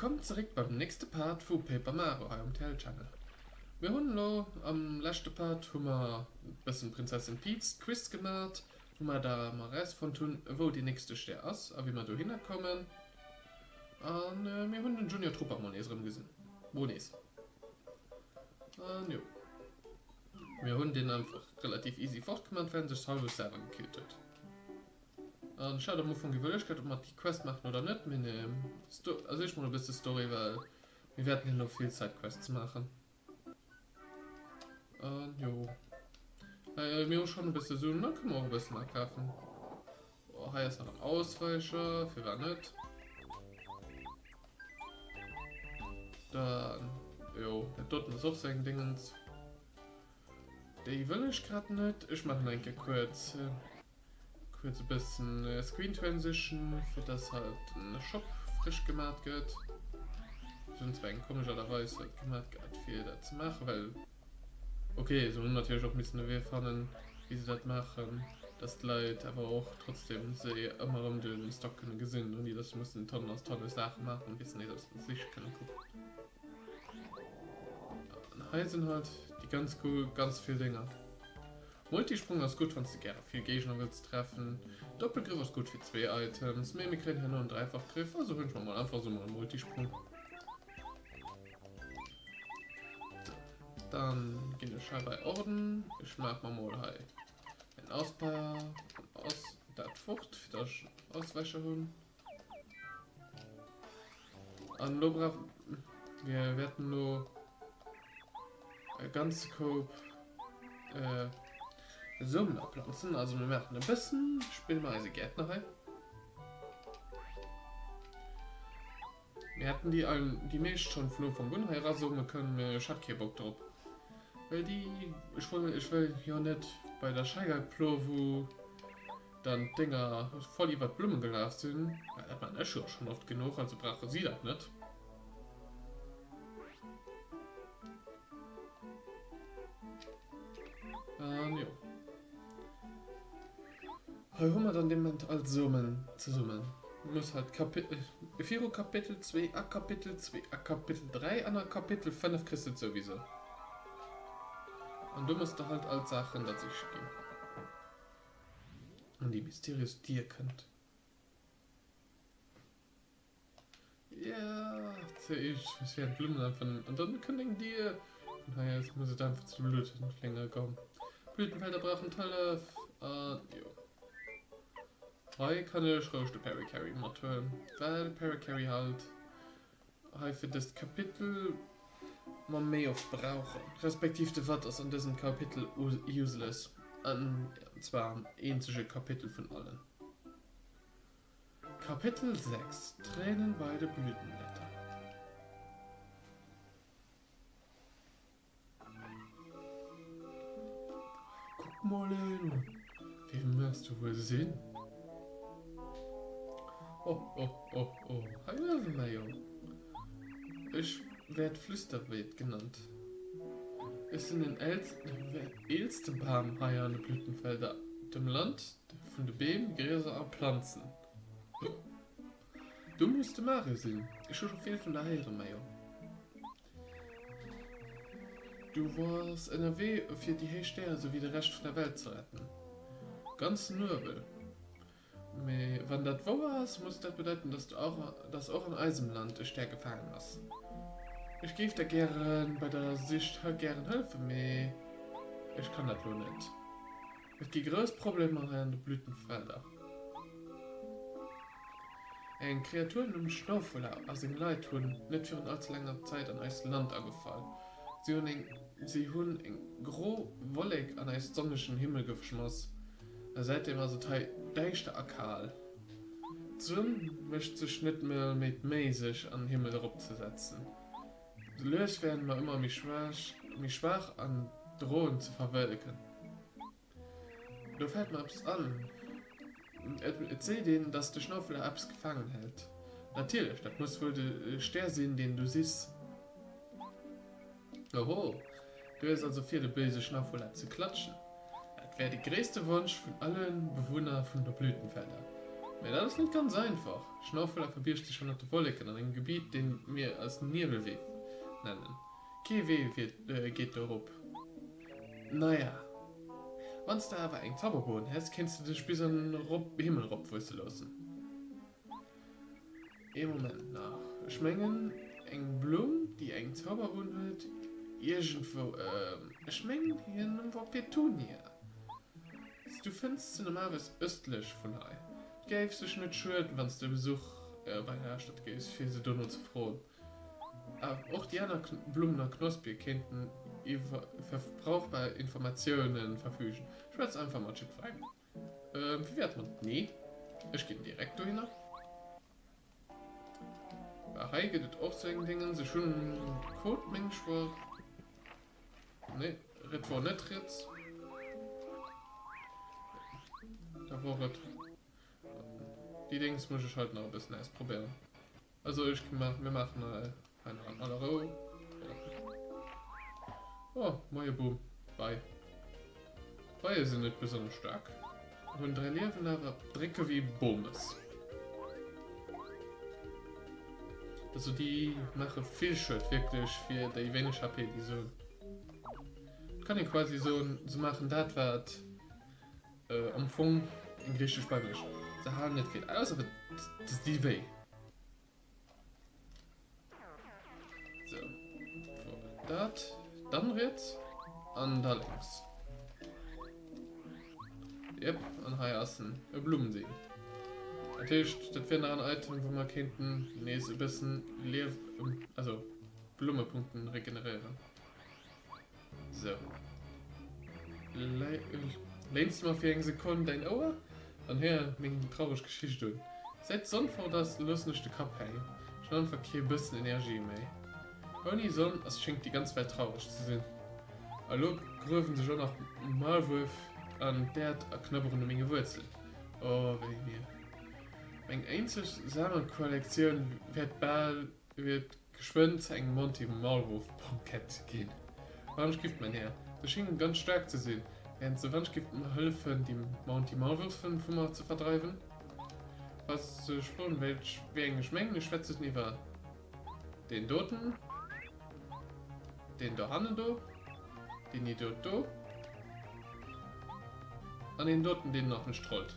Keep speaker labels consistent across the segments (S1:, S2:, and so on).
S1: Willkommen zurück beim nächsten Part von Paper Mario hier am Tell Channel. Wir haben noch am letzten Part ein bisschen Prinzessin Peach's Quiz gemacht, wo wir da mal Rest von tun, wo die nächste Stelle ist, wie wir da hinkommen. Und wir haben den Junior Trooper mal gesehen. Wo ist? Und ja. Wir haben den einfach relativ easy fortgemacht, wenn sich halb selber gekillt hat. Und schaut mal von Gewöhnlichkeit, ob man die Quest machen oder nicht. Also ich mache ein bisschen Story, weil wir werden hier noch viel Sidequests machen. Und jo. Wir haben schon ein bisschen so, dann können wir auch ein bisschen mal kaufen. Oh, hier ist noch ein Ausweicher, für wer nicht. Dann, jo, der dort ist auch sein Dingens. Die will ich gerade nicht. Ich mache einen kurz ein bisschen Screen Transition, für das halt ein Shop frisch gemacht wird. Sonst wäre ein komischerweise gemacht wird, viel das zu machen, weil. Okay, so natürlich auch ein bisschen wir fanden, wie sie das machen. Das Leid, aber auch trotzdem sie immer um den Stock können gesehen und die das müssen Tonnen aus tolle Sachen machen und wissen nicht, dass man sich können gucken. Und hier sind halt die ganz cool, ganz viele Dinger. Multisprung ist gut, wenn du gerne viel Gegner willst treffen. Doppelgriff ist gut für 2 Items. Mimikry hin und Dreifachgriff, also wünschen wir mal einfach so mal einen Multisprung. Dann gehen wir schon bei Orden. Ich mache mal halt ein Ausbauer aus der Frucht für das Ausweicher holen. Und wir werden nur ein ganzes Coop Summen abpflanzen, also wir machen ein bisschen, spielen mal diese Gärtnerei. Wir hatten die Milch schon vom Gunheirer Summe, können wir Schattkehrbock drauf. Weil ich will ja nicht bei der Scheigerplo, wo dann Dinger voll über Blumen gelaufen sind, da hat man schon oft genug, also braucht sie das nicht. Jo. Heute haben wir dann den Moment als Summen zu summen. Du musst halt Kapitel 4 Kapitel 2 a Kapitel 2 a Kapitel 3 an Kapitel 5 kriegst du sowieso. Und du musst da halt als Sachen dazu gehen. Und die mysteriös Tier könnt. Ja, sehe ich. Es werden Blumen einfach. Und dann können die. Naja, jetzt muss ich einfach zu Blüten länger kommen. Blütenfelder brauchen tolle. Jo. Heute kann ich ruhig den Paracarry machen, weil Paracarry halt für das Kapitel man mehr oft brauchen. Respektive der Wort ist an diesem Kapitel useless. Und zwar ein einziges Kapitel von allen. Kapitel 6. Tränen bei der Blütenblätter. Guck mal hin. Wie wirst du wohl sehen? Oh. Hi, Mayo. Ich werde Flüsterwild genannt. Es sind den ältesten Baum hier an den Blütenfeldern dem Land von den Bäumen, Gräser und Pflanzen. Du musst Mario sehen. Ich höre viel von daher, Mayo. Du warst NRW für die Hersteller sowie den Rest von der Welt zu retten. Ganz nobel. Wenn das wo warst, muss das bedeuten, dass auch im Eisenland stark gefangen hast. Ich gebe dir gerne bei der Sicht gerne Hilfe, aber ich kann das nur nicht. Es gibt große Probleme an den Blütenfeldern. Eine Kreatur im Schnaufuller aus dem Leid tun nicht für eine allzu lange Zeit an ein Land angefallen. Sie haben ein gros Wolleck an einen sonnischen Himmel geschmissen. Seitdem also deichte Akal. Zum möchte sich nicht mehr mit mäßig an den Himmel herabzusetzen. Die Lös werden wir immer mich schwach an Drohen zu verwelken. Du fällt mir etwas an. Erzähl denen, dass der Schnaufler Apps gefangen hält. Natürlich, das muss wohl der Stern sein, den du siehst. Oho, du hast also für die böse Schnaufler zu klatschen. Das wäre der größte Wunsch von allen Bewohnern von der Blütenfelder. Ja, das ist nicht ganz einfach. Schnaufler verbirgt sich schon auf der Wolke in einem Gebiet, den wir als Nebelweg nennen. KW geht darauf. Naja, wenn du aber einen Zauberboden hast, kannst du dich bis an den Himmel robwürsten lassen. Im Moment nach. Ich meine, eine Blume, die einen Zauberboden hat, irgendwo, ich meine, irgendwo Petunia. Du findest sie normalerweise östlich von hier. Gäbst dich nicht schön, wenn du Besuch bei der Stadt gehst, für sie nur zu freuen. Aber auch die anderen Blumen und Knospe könnten über verbrauchbare Informationen verfügen. Ich werde es einfach mal fragen. Wie wird man? Nee, ich gehe direkt dahin. Bei Hai geht es auch zu den Dingen, sie schon einen Code-Mensch vor. Nee, Red war nicht Ritz. Da war es. Die Dings muss ich halt noch ein bisschen erst probieren. Also wir machen eine andere. Ja. Oh, neue Boom. Bye. Beide sind nicht besonders stark. Und 3 Leben aber Drecke wie Bombes. Also die machen viel Schritt wirklich für die wenig HP, die so. Kann ich quasi so machen, das was am Funk in Griechisch Spanisch. Sie haben nicht viel aus, aber das ist die Way. So. Das, dann rechts und da links. Yep, und hier ist ein Blumensee. Natürlich, das wäre ein Item, wo man könnten ein bisschen also Blumenpunkten regenerieren. So. Lehnst du mal für eine Sekunde dein Ohr? Und hier mit einer traurigen Geschichte. Seit Sonne vor das lustigste Cup hängen. Schon einfach kein bisschen Energie mehr. Ohne Sonne, es schenkt die ganze Welt traurig zu sehen. Hallo, grüfen sie schon nach Malwurf an der Knöpfe und eine Wurzel. Oh, weh mir. Meine einzige Sammelkollektion wird geschwind ein Monty Maulwurf-Bankett gehen. Wann gibt man her? Das schien ganz stark zu sehen. Während so wann gibt man helfen, die Monty Maulwurfen von mir zu vertreiben? Was zu spüren, wegen Geschmengen schwätzt es nie wahr. Den Doten, den da hannen do, den nie dort do, an den Doten, den noch nicht trollt.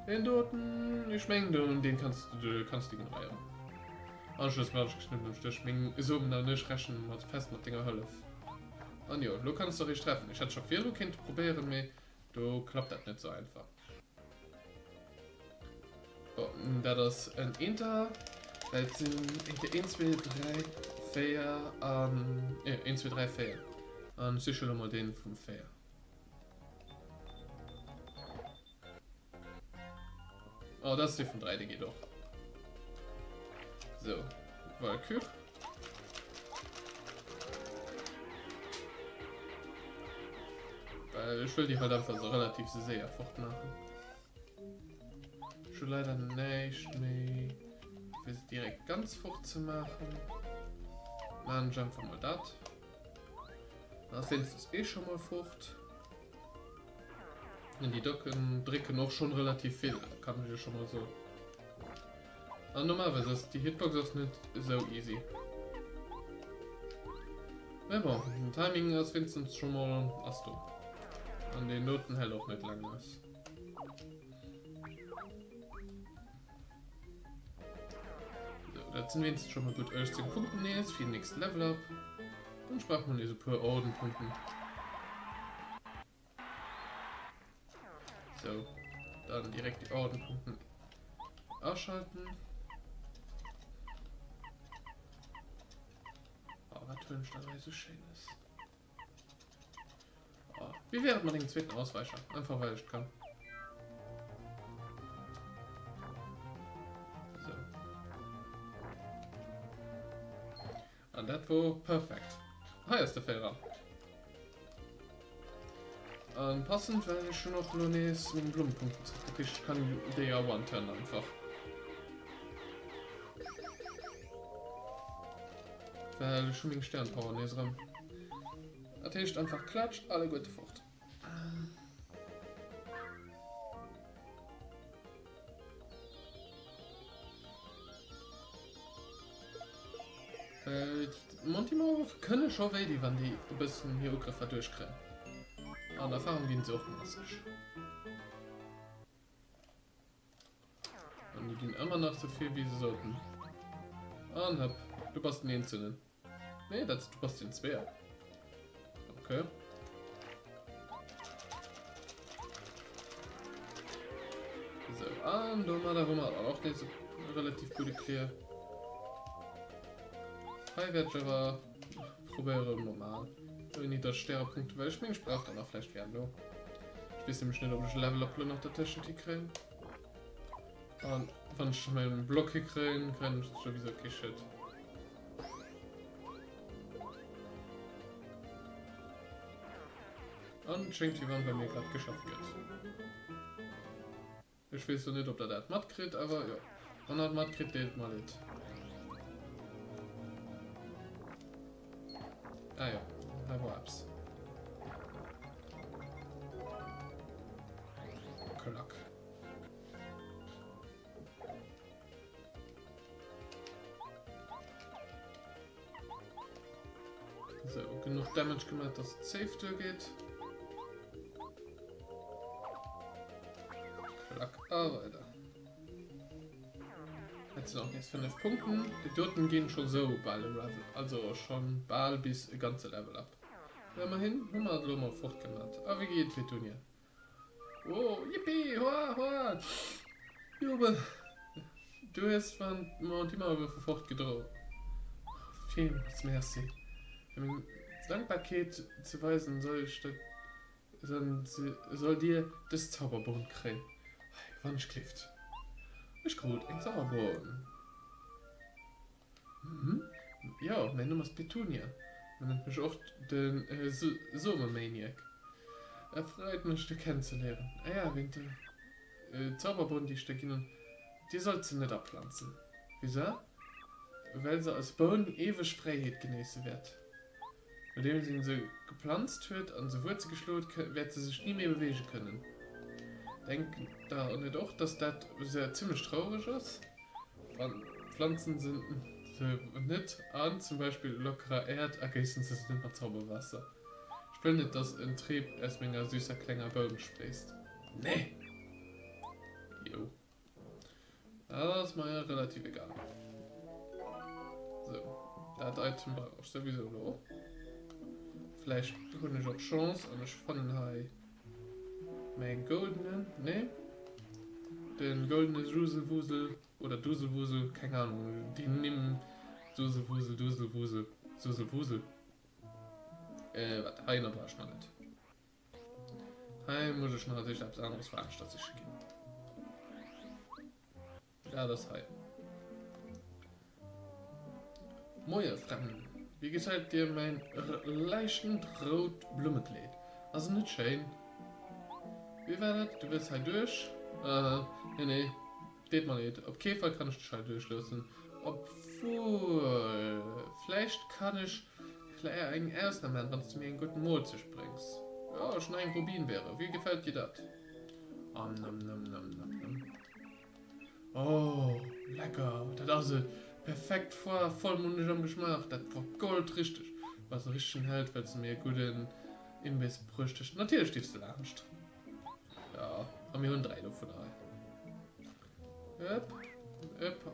S1: Den Doten, ich mengen du und den kannst du ignorieren. Anschluss war ich geschnitten und Stich, so da nicht rechnen, mit fest mit Dinger Hölle. Und ja, du kannst doch nicht treffen. Ich hätte schon viel, du kannst probieren, aber du klappt das nicht so einfach. So, das ist ein Inter, das sind 1, 2, 3, 4, 1, 2, 3, 4. Und sicher mal den vom 4. Oh, das ist die von 3, die geht doch. So, Valkyr. Weil ich will die halt einfach so relativ sehr fortmachen. Ich will leider nicht mehr. Ich will sie direkt ganz fort zu machen. Dann einfach mal das. Dann findest du es schon mal fort. Und die Docken drücken auch schon relativ viel, kann ich dir schon mal so. Aber normalerweise ist die Hitbox auch nicht so easy. Aber im Timing ist Vincent schon mal Asto. An den Noten hält auch nicht lang aus. So, das sind wenigstens schon mal gut 18 Punkte jetzt für den nächsten Level up. Dann spart man diese paar Ordenpunkten. So, dann direkt die Ordenpunkte ausschalten. Oh, was für ein Stadtreise so schön ist. Oh, wie wäre man den zweiten Ausweicher? Einfach weil ich kann. So. Und das war perfekt. Ah, ist der Fehler. Passend, weil ich schon noch nur mit den Blumenpunkten zurück. Ich kann der ja one-turn einfach. Weil ich schon den Sternpower nicht dran. Das heißt einfach klatsch, alle gute fort. Monty Maulwürfe können schon weh, die, wenn die ein bisschen Hierogriffer durchkriegen. An Erfahrung gehen sie auch massig. Und die gehen immer noch so viel, wie sie sollten. Und du passt den Einzelnen. Nee, du passt den zwei. Okay. So, und du mal darum auch nicht so relativ gute Clear. Freiwärter probiere normal. Wenn ich das Sternepunkte, weil ich mir sprach dann auch vielleicht werden, du. Ich weiß nämlich nicht, ob ich Level Up noch der Tasche kriege. Und wenn ich meinen Block kriege, kann ich sowieso kein Shit. Und schenkt die Wand bei mir gerade geschafft wird. Ich weiß so nicht, ob das matt kriegt, aber ja. Wenn er matt kriegt, geht mal nicht. Ah ja, da war ab's. Klack. So, genug Damage gemacht, dass es safe durchgeht. Klack, weiter. Jetzt noch jetzt 5 Punkten. Die Dürten gehen schon so bald im Level. Also schon bald bis ein ganze Level ab. Immerhin, haben wir das mal fortgemacht. Aber wie geht Petunia? Oh, yippie, hoa, hoa. Jubel. Du hast von Monty Maulwürfe fortgedroht. Vielen merci. Mein Dankbarkeit zu weisen soll dir das Zauberboden kriegen. Wann ich klifft. Ich gut, ein Zauberboden. Mhm. Ja, mein Name ist Petunia. Man nennt mich auch den Sommermaniac. Er freut mich, dich kennenzulernen. Ah ja, wenn der Zauberboden, die stecken, die sollst du nicht abpflanzen. Wieso? Weil sie als Boden ewig Freiheit genießen wird. Indem sie gepflanzt wird und sie Wurzel geschlot, wird sie sich nie mehr bewegen können. Denk da nicht auch, dass das sehr ziemlich traurig ist. Und Pflanzen sind nicht an, zum Beispiel lockerer Erd, ergießen sie es nicht mehr Zauberwasser. Ich will nicht, dass ein Trieb erst mit einer süßer kleiner Boden sprießt. Nee! Jo. Aber das ist mir ja relativ egal. So, das Item brauche ich sowieso noch. Vielleicht habe ich auch Chance und ich fand meinen goldenen, ne? Den goldenen Duselwusel oder Duselwusel, keine Ahnung, die nehmen Duselwusel. Was, Heiner war ich noch nicht. Heim muss ich noch sich etwas anderes veranstalten, dass ich gehe. Ja, das Heim. Moje Fremden, wie gefällt dir mein leichtend rot Blumenkleid? Also nicht schön. Wie war das? Du willst halt durch? Nee, geht mal nicht. Auf jeden Fall kann ich dich halt durchlösen. Obwohl, vielleicht kann ich einen Ausnahme, wenn du mir einen guten Mut bringst. Ja, schon ein Rubin wäre. Wie gefällt dir das? Oh, lecker. Das ist perfekt vollmundig am Geschmack. Das war Gold richtig. Was richtig hält, weil du mir guten Imbiss brüstest. Natürlich stiefst du ernst. Ja, haben wir 3 davon.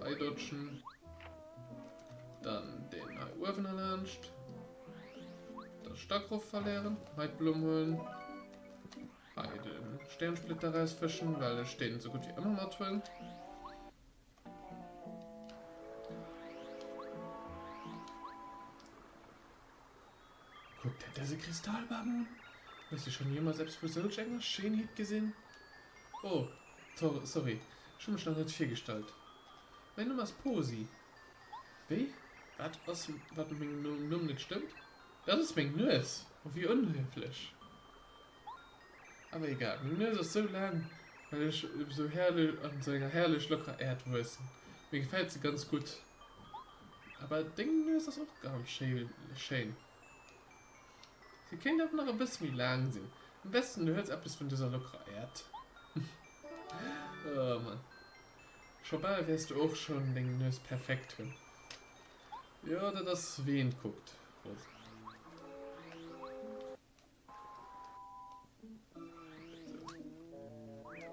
S1: Eidotschen. Dann den Ofen erlernst. Das Stackruf verleeren. Heidblum holen. Den Sternsplitter rausfischen, weil es stehen so gut wie immer mal drin. Guck dir diese Kristallbaum. Hast du schon jemals selbst für solch etwas Schönheit gesehen? Oh, sorry. Ich habe mich noch nicht vorgestellt. Mein Name ist Posi. Wie? Was mit meinem Namen nicht stimmt? Das ist mein Nüss. Wie unhöflich. Aber egal, mein Nüss ist so lang, weil ich so herrlich an so einer herrlich lockeren Erdwurst. Mir gefällt sie ganz gut. Aber Ding ist das auch ganz schön. Sie können doch noch ein bisschen wie lang sind. Am besten du hörst etwas von dieser lockeren Erd. Oh Mann. Schon bald wirst du auch schon den Nüss perfekt hören. Ja, oder das wen guckt.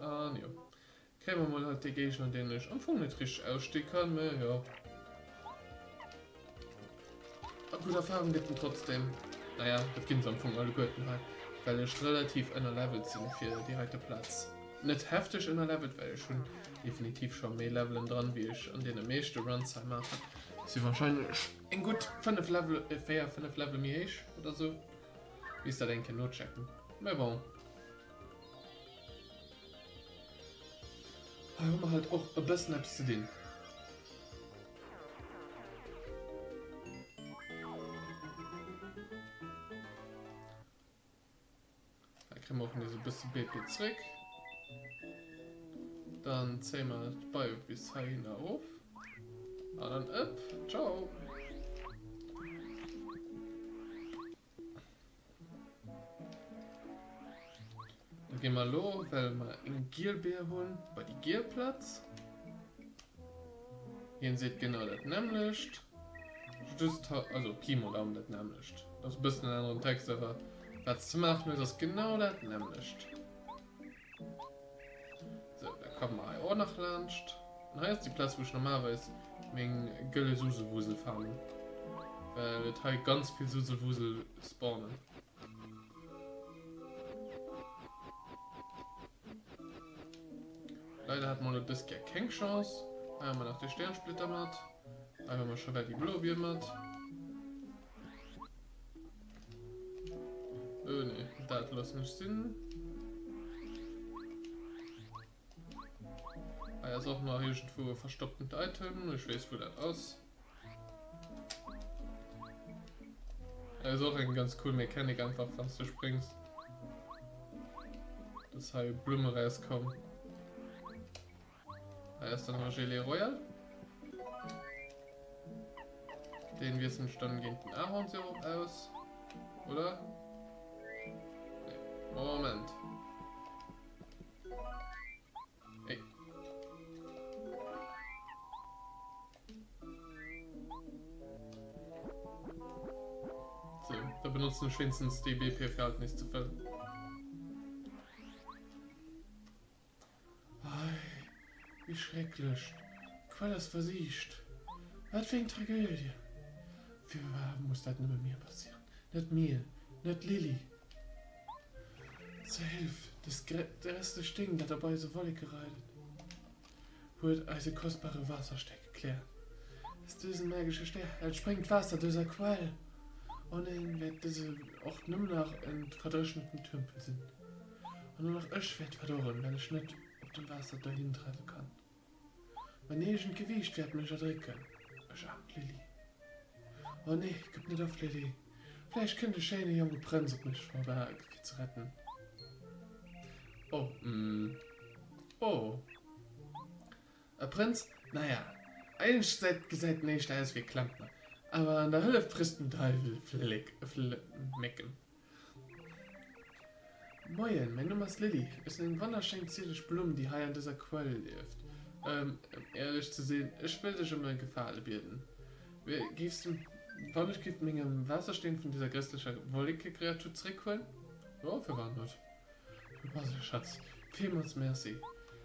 S1: Ah, ja. Kämen wir mal halt die Gegner, an denen ich am Anfang nicht richtig ausstehen kann, aber ja. Aber gute Erfahrung gibt es trotzdem. Naja, das gibt es am Anfang alle guten halt. Weil ich relativ in der Level sind für direkte Platz. Nicht heftig in der Level, weil ich schon definitiv schon mehr Leveln dran, wie ich an den meisten Runs halt mache. Sie wahrscheinlich in gut 5 Level, 5 Level mehr ich oder so. Wie ist da denke, nur checken. Aber bon. Da haben wir halt auch ein bisschen etwas zu denen. Da kriegen wir auch diese bisschen BP zurück. Dann zählen wir bei bis hierhin auf. Und dann up. Ciao. Dann gehen wir los, weil wir einen Gierbär holen bei die Gierplatz. Hier seht genau das nämlich. Also Kimo da das nämlich. Das ist ein bisschen ein anderer Text, aber was zu machen ist das genau das nämlich. So, da kommen wir auch nach Lunch. Und hier ist die Platz, wo ich normalerweise wegen Gülle Suselwusel farmen. Weil da ganz viel Suselwusel spawnen. Leider hat man das ja keine Chance. Einmal man nach den Sternsplitter macht. Einmal mal schon die Blobie macht. Oh ne, das lässt nicht Sinn. Er ist auch noch irgendwo verstopft mit Item. Ich weiß, wo das aus. Er ist auch eine ganz coole Mechanik, einfach, wenn du springst. Dass halt Blumen rauskommen. Er ist dann noch Gelee Royal. Den wir sind dann gegen den Ahornsirup aus. Oder? Nee. Moment. Ey. So, da benutzen wir schwindestens die BP für halt nichts zu füllen. Wie schrecklich. Qual das versiegt. Was für eine Tragödie. Für warum muss das nicht mit mir passieren? Nicht mir, nicht Lilly. Zur Hilfe, der Rest des Sting, der dabei so Wolle gereitet. Holt also kostbare Wasserstecke klären. Das düsen magische Stern, springt Wasser dieser Qual. Und dann wird diese auch nur noch in verdreschenden Tümpel sind. Und nur noch ich wird verloren, wenn ich nicht auf dem Wasser dahin treten kann. Mein egent Gewicht wird mich erdrücken. Ich arm Lilly. Oh nee, gib nicht auf Lilly. Vielleicht könnte schöne junge Prinz mich vorbehalten, zu retten. Oh, Oh. Ein Prinz? Naja. Eigentlich seid nicht alles wie Klampner. Aber an der Hölle frisst ein Teufel mecken. Moin, mein Name ist Lilly. Es ist ein wunderschön zierliche Blumen, die hier an dieser Quelle lebt. Ehrlich zu sehen, ich will dich um eine Gefahr bieten. Gibst du, wann ich gibt mir im Wasser stehen von dieser grässlichen wollige Kreatur zurückholen? Ja, für wann nicht. Was, Schatz, vielmals merci.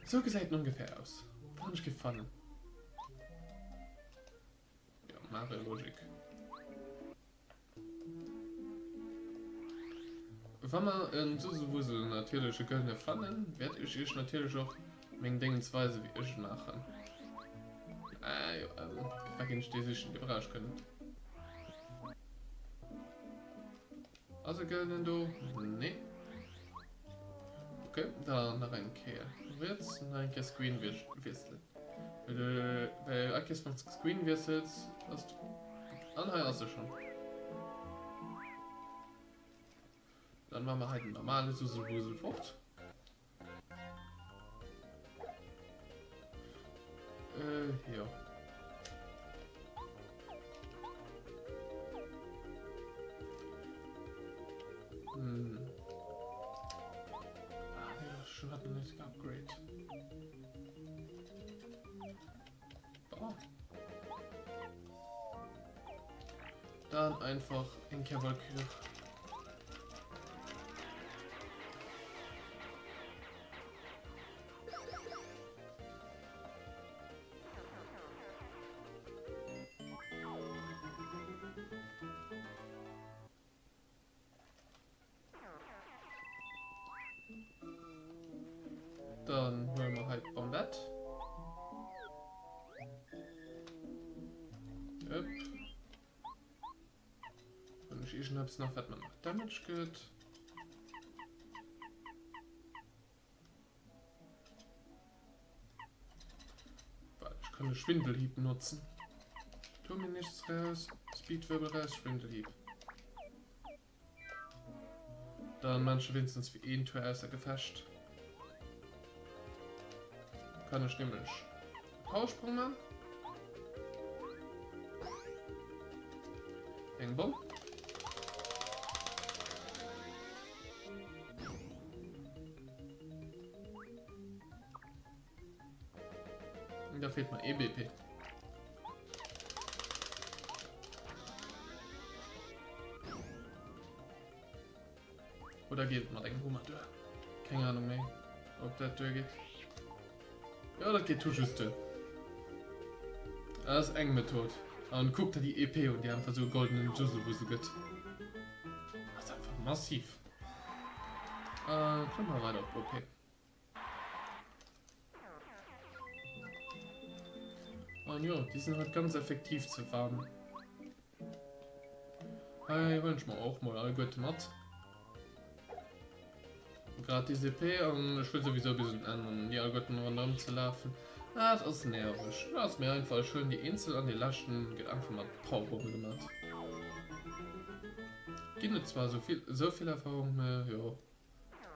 S1: So gesagt ungefähr aus. Wann ich gefallen. Ja, Mario Logik. Wenn man in Susewusel natürliche Gönne fallen, werde ich natürlich auch meine Dingensweise wie ich machen. Ja, vergehen ich die sich überrascht können. Also Gönne du? Nee. Okay, dann rein Kehr. Jetzt ein Screen wechseln. Weil Akis von Screen wechselt, hast du. Hast du schon. Dann machen wir halt ein normales Suselwusel fort. Ja. Ja, schon hat ein Upgrade. Oh. dann einfach in Kavalkyr. Dann holen wir halt Bombett. Yep. Und ich hab's noch, was man noch Damage geht. Ich kann einen Schwindelhieb nutzen. Tu mir nichts raus. Speedwirbel raus, Schwindelhieb. Dann manche wenigstens wie ein Tor außer Gefecht. Kann ich nämlich Powersprung machen. Bang Bom. Und da fehlt mal EBP. Oder geht mal den Hummer durch? Keine Ahnung mehr, ob das durchgeht. Ja, das geht just durch. Das ist eng Methode. Und guckt da die EP und die haben so goldenen Juzzle, wo sie geht. Das ist einfach massiv. Können wir weiter auf OP. Und ja, die sind halt ganz effektiv zu farmen. Hey, wünsch mal auch mal alle gute Mat. Gerade die CP und ich will sowieso ein bisschen an, die Algorithmen rundherum zu laufen. Das ist nervig. Du hast mir einfach schön die Insel an die Laschen, geht einfach mal Powerbombe gemacht. Gibt nicht zwar so viel Erfahrung mehr, ja.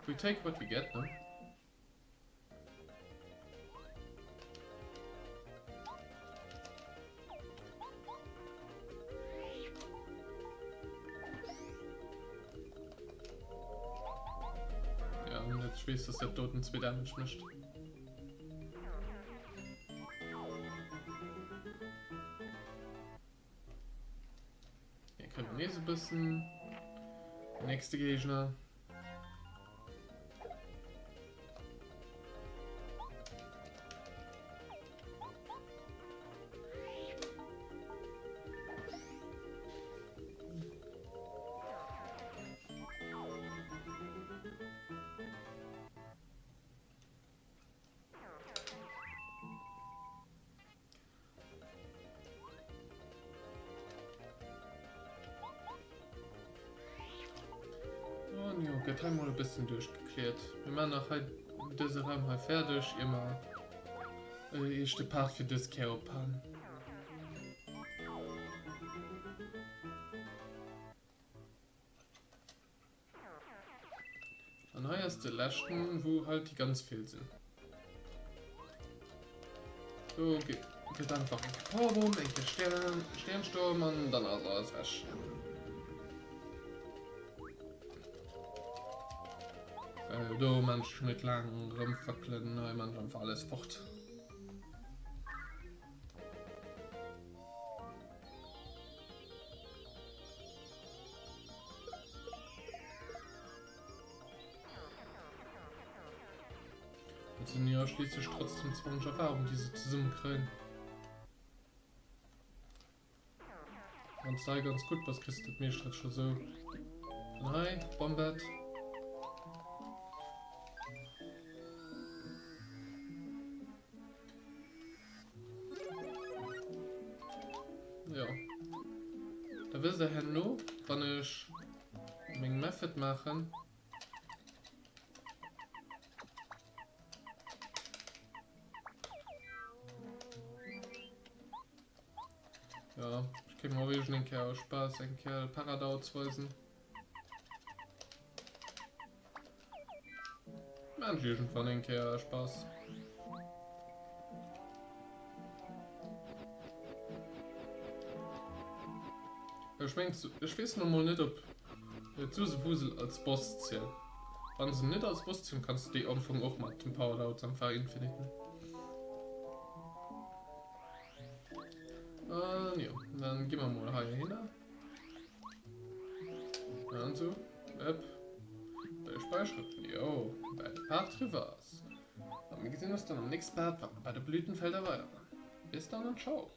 S1: We take what we get, ne? Ja, und jetzt weiß, dass der Toten 2 Damage mischt. Hier können wir nicht so ein bisschen. Nächste Gegner. Ja, geht halt mal ein bisschen durchgeklärt. Wir machen auch halt diese Raum halt fertig, immer erste Part für das Keopan. Und hier ist der letzten, wo halt die ganz viel sind. So, geht einfach ein Powerbomb, ein Sternsturm und dann also alles recht. Du manchmal mit langen rumfackeln, man einfach alles fort. Jetzt sind ja schließlich trotzdem 20 Erfahrungen, die sie zusammenkriegen. Man sei ganz gut, was kriegt mir schon so. Nein, Bombett. Ja. Da will der Herr nur, wenn ich mein Method machen. Ja, ich kann mal wirklich den Kerl Spaß, den Kerl Paradox weisen. Manchen von den Kerl Spaß. Ich weiß noch mal nicht, ob Zusewusel als Boss zählt. Wenn sie nicht als Boss zählen, kannst du die am Anfang auch mal zum Powerload am Verinfiniten. Ja, dann gehen wir mal hier hin. Und so, Beischriften, jo, bei den Part Rivers. Und wir sehen uns dann am nächsten Part bei der Blütenfelder weiter. Bis dann und ciao.